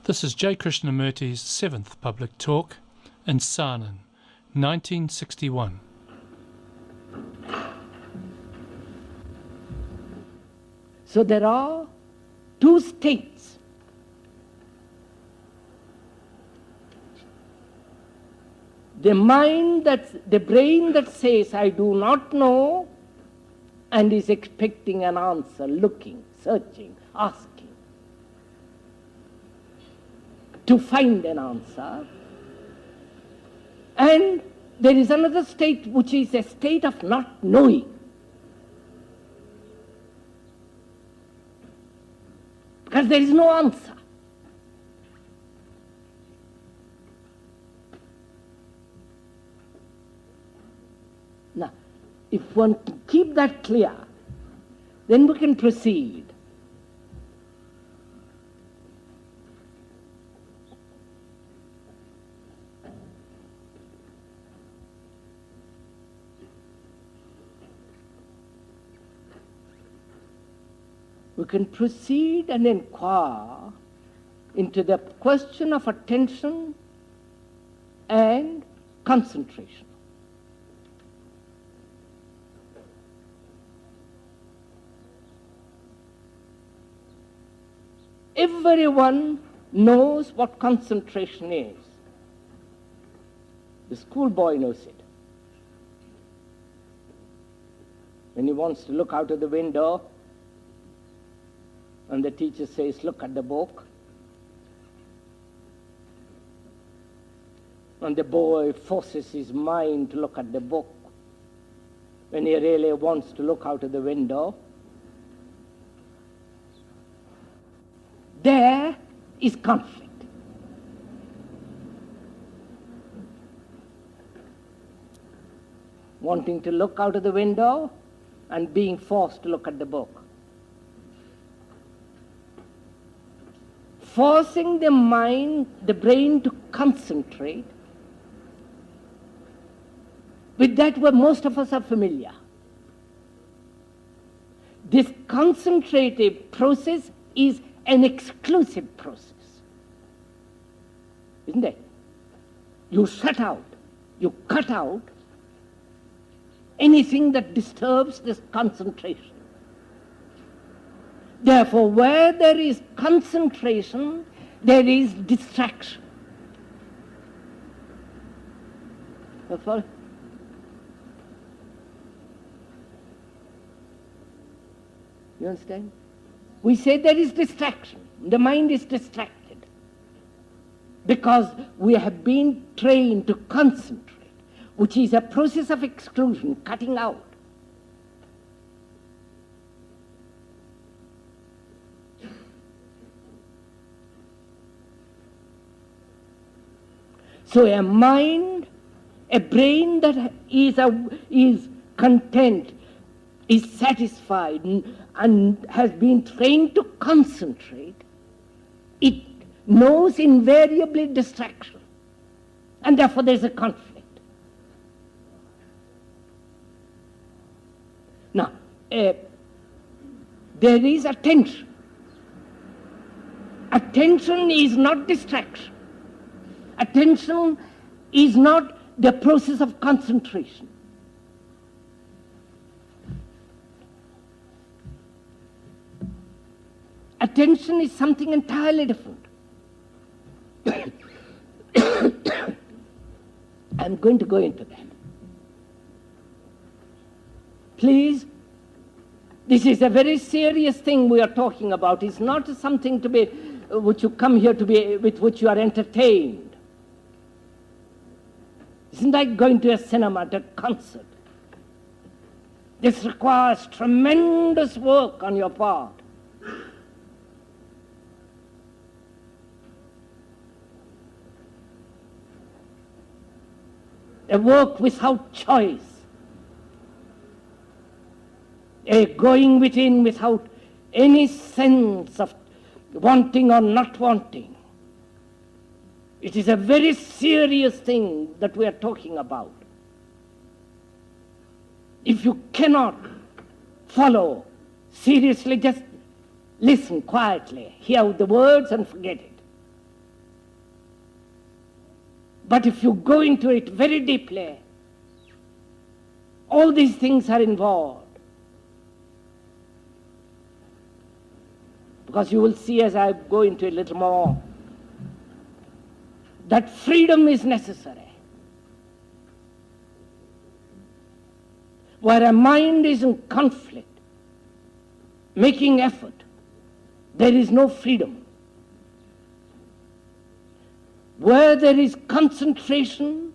This is Jiddu Krishnamurti's 7th public talk in Saanen, 1961. So there are two states. The brain that says, I do not know, and is expecting an answer, looking, searching, asking to find an answer. And there is another state which is a state of not knowing. Because there is no answer. Now, if one can keep that clear, then we can proceed. We can proceed and inquire into the question of attention and concentration. Everyone knows what concentration is. The schoolboy knows it. When he wants to look out of the window, and the teacher says, look at the book. And the boy forces his mind to look at the book when he really wants to look out of the window. There is conflict. Wanting to look out of the window and being forced to look at the book. Forcing the mind, the brain to concentrate, with that where most of us are familiar. This concentrative process is an exclusive process. Isn't it? You shut out, you cut out anything that disturbs this concentration. Therefore, where there is concentration, there is distraction. Therefore, you understand? We say there is distraction. The mind is distracted because we have been trained to concentrate, which is a process of exclusion, cutting out. So a mind, a brain that is content, is satisfied and has been trained to concentrate, it knows invariably distraction. And therefore there's a conflict. Now, there is attention. Attention is not distraction. Attention is not the process of concentration. Attention is something entirely different. I'm going to go into that. Please, this is a very serious thing we are talking about. It's not something to be, which you come here to be, with which you are entertained. Isn't like going to a cinema, to a concert. This requires tremendous work on your part. A work without choice. A going within without any sense of wanting or not wanting. It is a very serious thing that we are talking about. If you cannot follow seriously, just listen quietly, hear the words and forget it. But if you go into it very deeply, all these things are involved. Because you will see as I go into it a little more, that freedom is necessary. Where a mind is in conflict, making effort, there is no freedom. Where there is concentration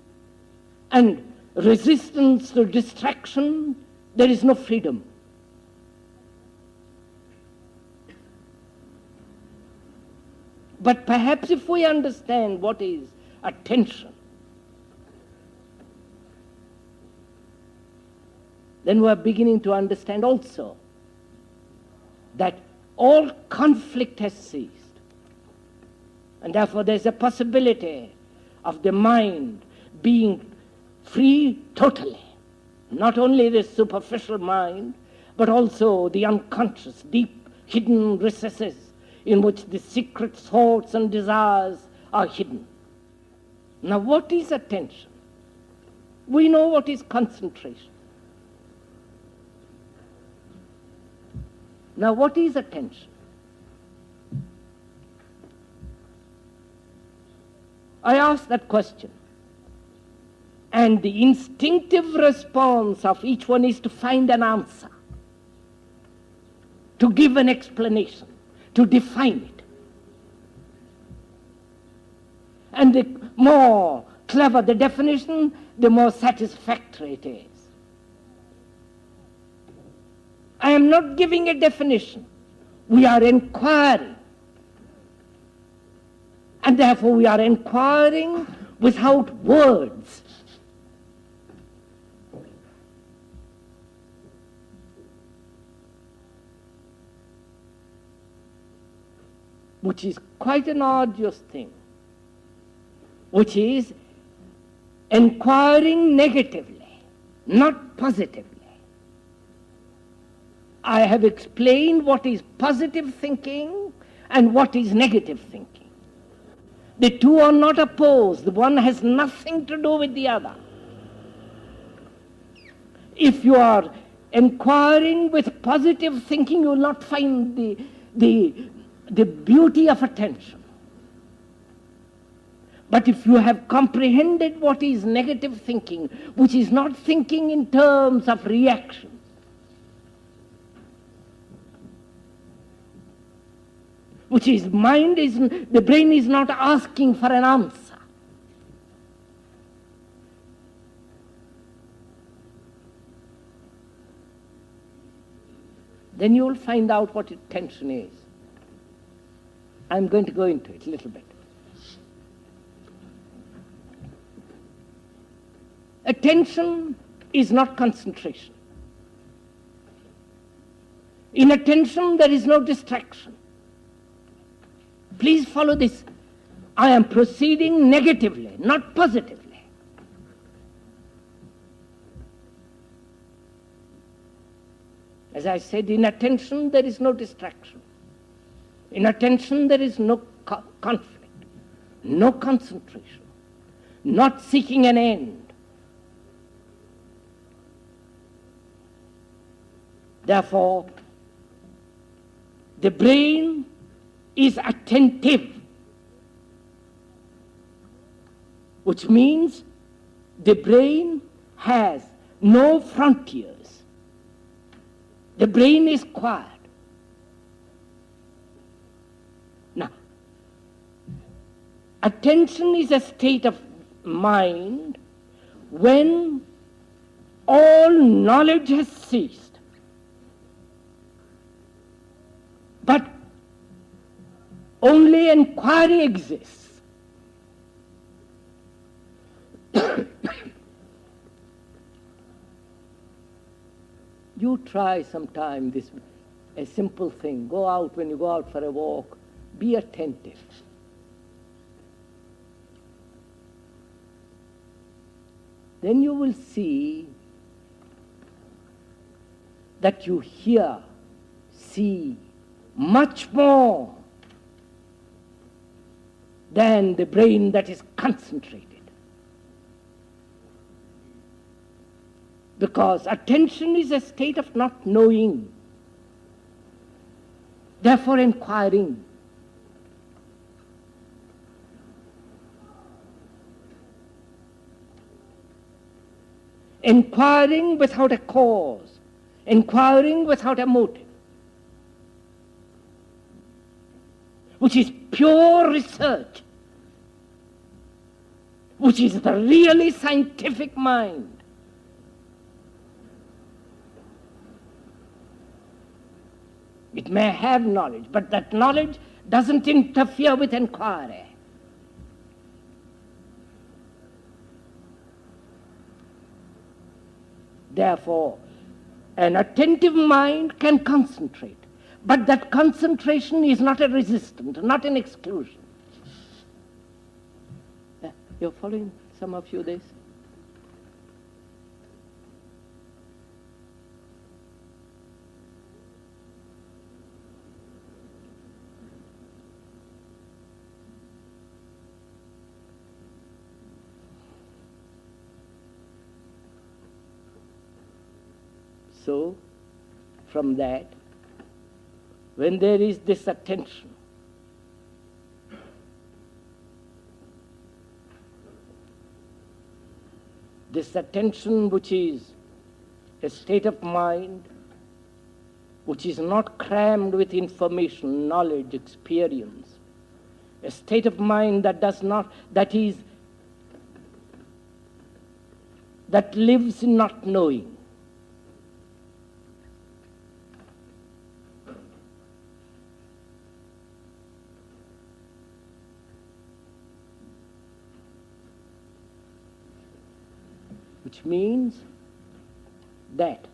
and resistance to distraction, there is no freedom. But perhaps if we understand what is attention, then we are beginning to understand also that all conflict has ceased. And therefore there is a possibility of the mind being free totally. Not only the superficial mind, but also the unconscious, deep, hidden recesses in which the secret thoughts and desires are hidden. Now what is attention? We know what is concentration. Now what is attention? I ask that question, and the instinctive response of each one is to find an answer, to give an explanation, to define it. And the more clever the definition, the more satisfactory it is. I am not giving a definition. We are inquiring. And therefore we are inquiring without words. Which is quite an arduous thing. Which is inquiring negatively, not positively. I have explained what is positive thinking and what is negative thinking. The two are not opposed. The one has nothing to do with the other. If you are inquiring with positive thinking, you will not find the beauty of attention. But if you have comprehended what is negative thinking, which is not thinking in terms of reaction, which is the brain is not asking for an answer. Then you will find out what attention is. I'm going to go into it a little bit. Attention is not concentration. In attention there is no distraction. Please follow this. I am proceeding negatively, not positively. As I said, in attention there is no distraction. In attention there is no conflict, no concentration, not seeking an end. Therefore, the brain is attentive, which means the brain has no frontiers. The brain is quiet. Now, attention is a state of mind when all knowledge has ceased, but only inquiry exists. You try sometime this, a simple thing. Go out when you go out for a walk. Be attentive. Then you will see that you hear, see much more than the brain that is concentrated. Because attention is a state of not knowing, therefore inquiring. Inquiring without a cause, inquiring without a motive, which is pure research, which is the really scientific mind. It may have knowledge, but that knowledge doesn't interfere with inquiry. Therefore, an attentive mind can concentrate, but that concentration is not a resistance, not an exclusion. You're following, some of you, this? So, from that, when there is this attention, which is a state of mind, which is not crammed with information, knowledge, experience, a state of mind that lives in not knowing. Which means that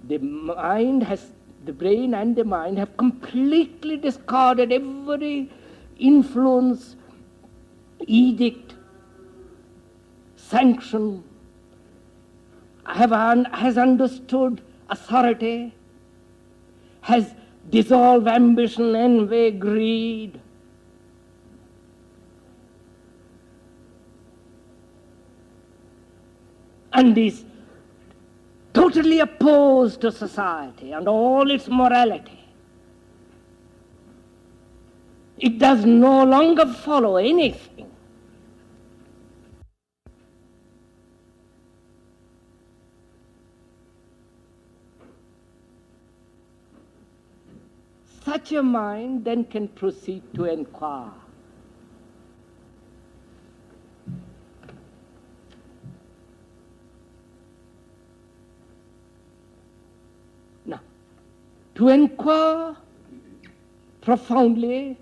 the brain and the mind have completely discarded every influence, edict, sanction, has understood authority, has dissolved ambition, envy, greed, and is totally opposed to society and all its morality. It does no longer follow anything. Such a mind then can proceed to inquire. To inquire profoundly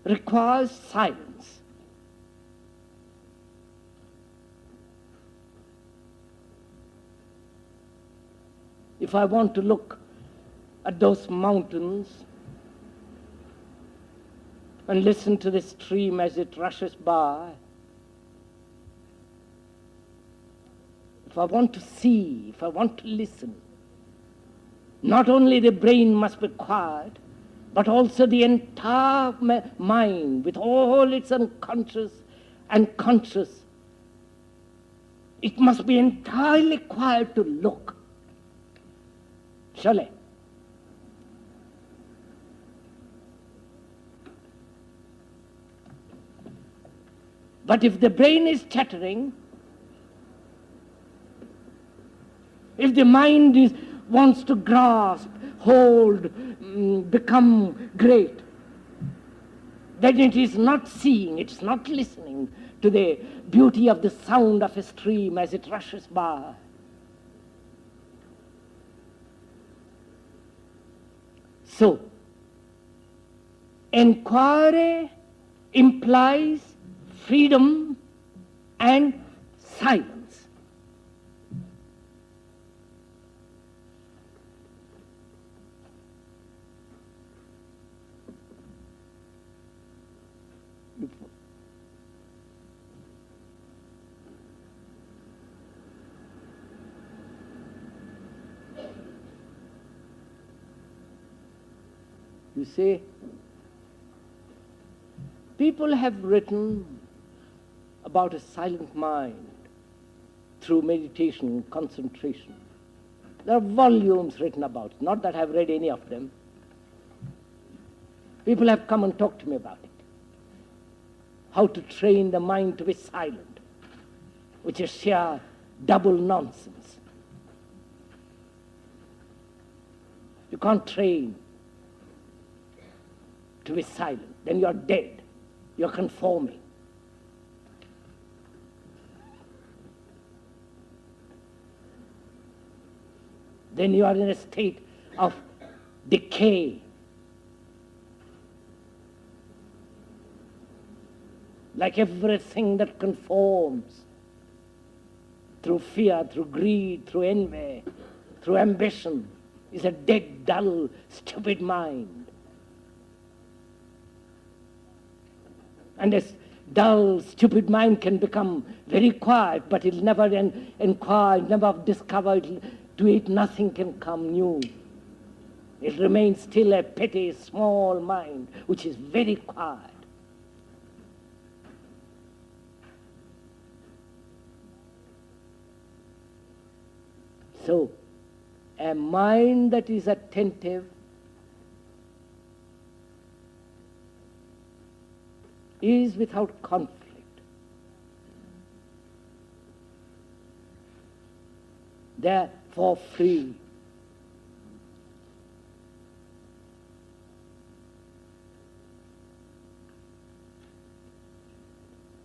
requires silence. If I want to look at those mountains and listen to the stream as it rushes by, if I want to see, if I want to listen, not only the brain must be quiet, but also the entire mind with all its unconscious and conscious. It must be entirely quiet to look. Shall I? But if the brain is chattering, if the mind wants to grasp, hold, become great, then it is not seeing, it's not listening to the beauty of the sound of a stream as it rushes by. So, inquiry implies freedom and silence. You see, people have written about a silent mind, through meditation and concentration. There are volumes written about it, not that I've read any of them. People have come and talked to me about it. How to train the mind to be silent, which is sheer double nonsense. You can't train to be silent. Then you're dead. You're conforming. Then you are in a state of decay. Like everything that conforms through fear, through greed, through envy, through ambition, is a dead, dull, stupid mind. And this dull, stupid mind can become very quiet, but it'll never inquire, never discover, to it nothing can come new. It remains still a petty, small mind, which is very quiet. So, a mind that is attentive is without conflict. Therefore free.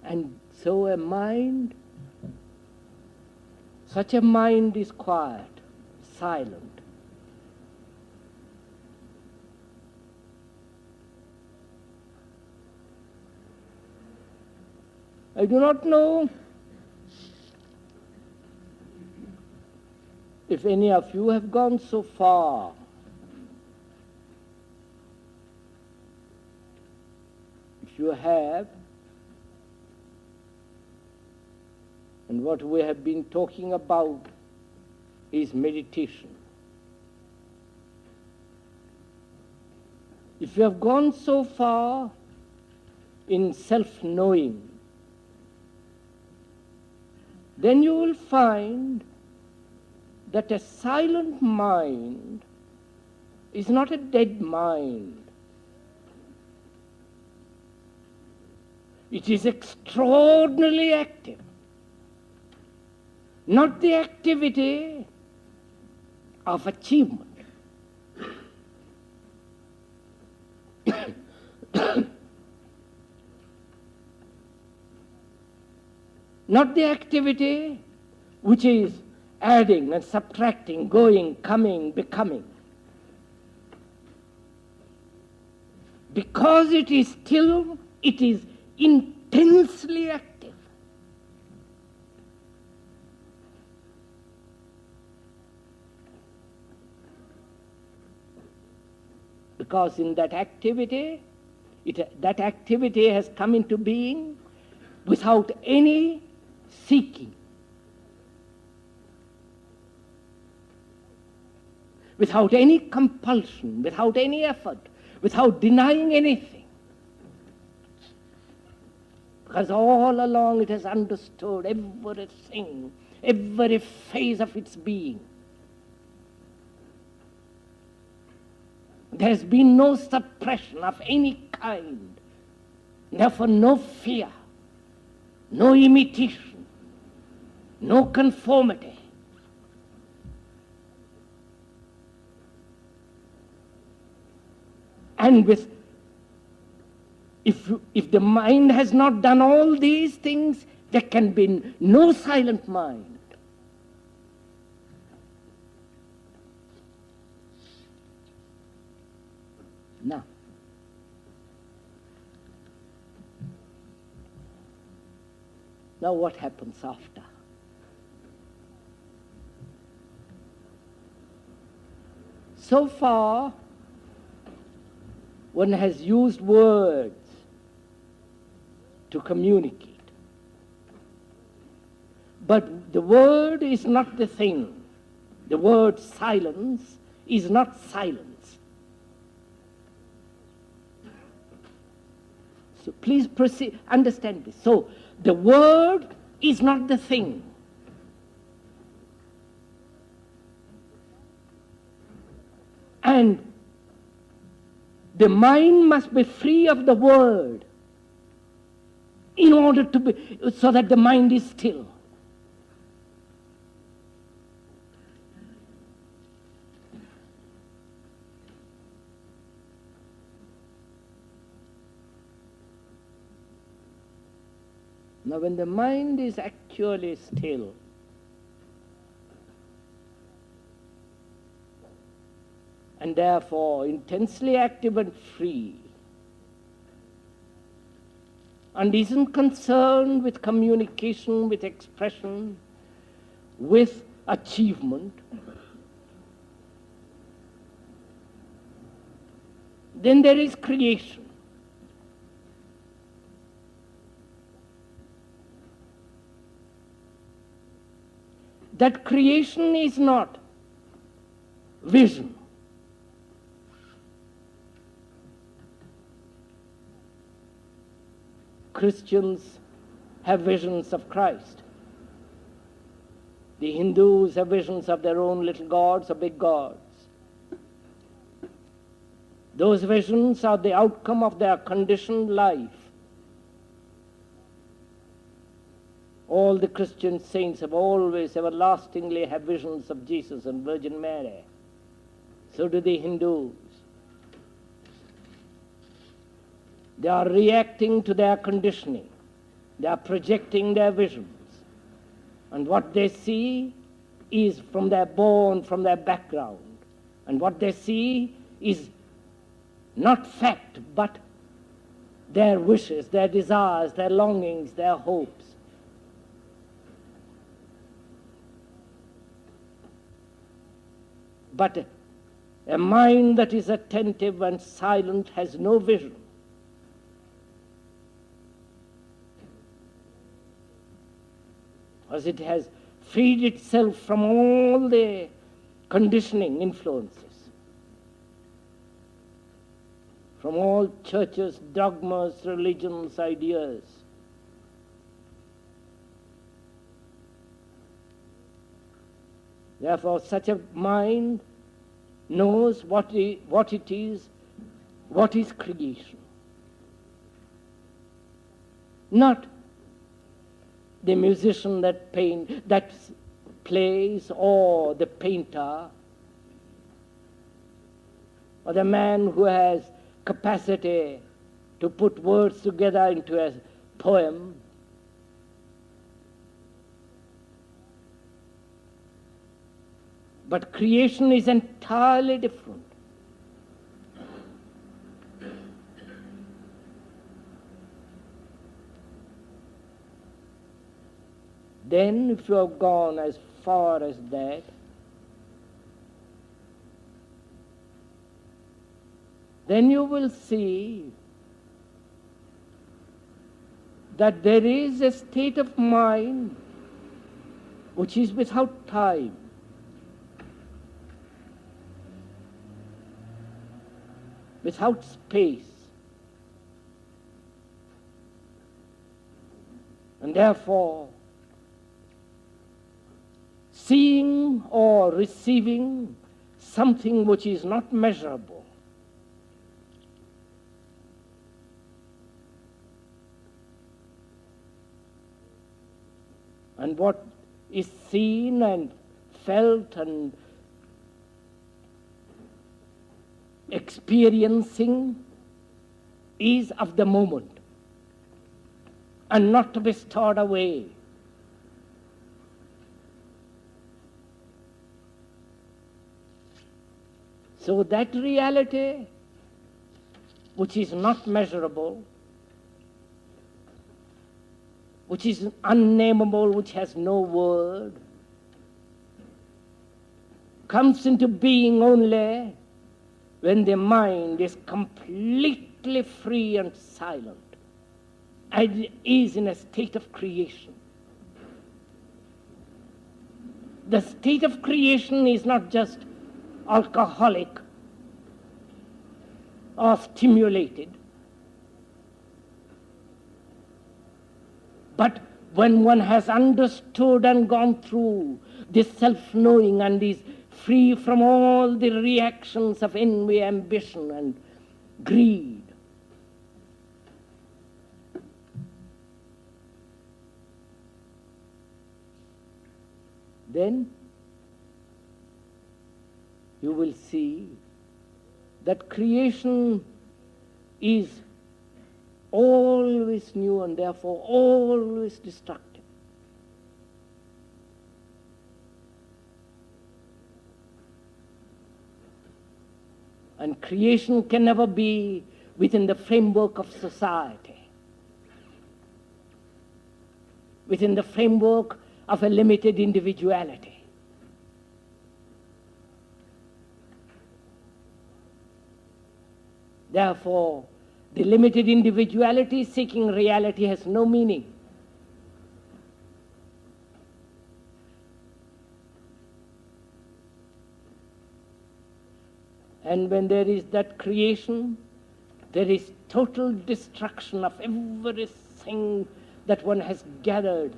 And so a mind, such a mind is quiet, silent. I do not know if any of you have gone so far. If you have, and what we have been talking about is meditation. If you have gone so far in self-knowing, then you will find that a silent mind is not a dead mind. It is extraordinarily active. Not the activity of achievement. Not the activity which is adding and subtracting, going, coming, becoming. Because it is still, it is intensely active. Because in that activity, that activity has come into being without any seeking, without any compulsion, without any effort, without denying anything. Because all along it has understood everything, every phase of its being. There has been no suppression of any kind, therefore no fear, no imitation, no conformity. And if the mind has not done all these things, there can be no silent mind. Now what happens after? So far, one has used words to communicate. But the word is not the thing. The word silence is not silence. So please proceed, understand this. So the word is not the thing. And the mind must be free of the world in order to be, so that the mind is still. Now, when the mind is actually still, and therefore intensely active and free, and isn't concerned with communication, with expression, with achievement, then there is creation. That creation is not vision. Christians have visions of Christ. The Hindus have visions of their own little gods or big gods. Those visions are the outcome of their conditioned life. All the Christian saints have always everlastingly had visions of Jesus and Virgin Mary. So do the Hindus. They are reacting to their conditioning. They are projecting their visions. And what they see is from their born, from their background. And what they see is not fact, but their wishes, their desires, their longings, their hopes. But a mind that is attentive and silent has no vision. As it has freed itself from all the conditioning influences, from all churches, dogmas, religions, ideas. Therefore, such a mind knows what it is creation. Not the musician that plays, or the painter, or the man who has capacity to put words together into a poem. But creation is entirely different. Then, if you have gone as far as that, then you will see that there is a state of mind which is without time. Without space. And therefore, seeing or receiving something which is not measurable, and what is seen and felt and experiencing is of the moment and not to be stored away. So that reality which is not measurable, which is unnameable, which has no word, comes into being only when the mind is completely free and silent, and is in a state of creation. The state of creation is not just alcoholic or stimulated, but when one has understood and gone through this self-knowing and is free from all the reactions of envy, ambition, and greed. Then you will see that creation is always new and therefore always destructive. And creation can never be within the framework of society, within the framework of a limited individuality. Therefore, the limited individuality seeking reality has no meaning. And when there is that creation, there is total destruction of everything that one has gathered.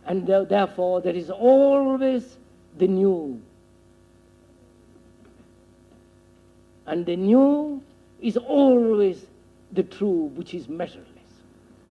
And therefore there is always the new. And the new is always the true, which is measureless.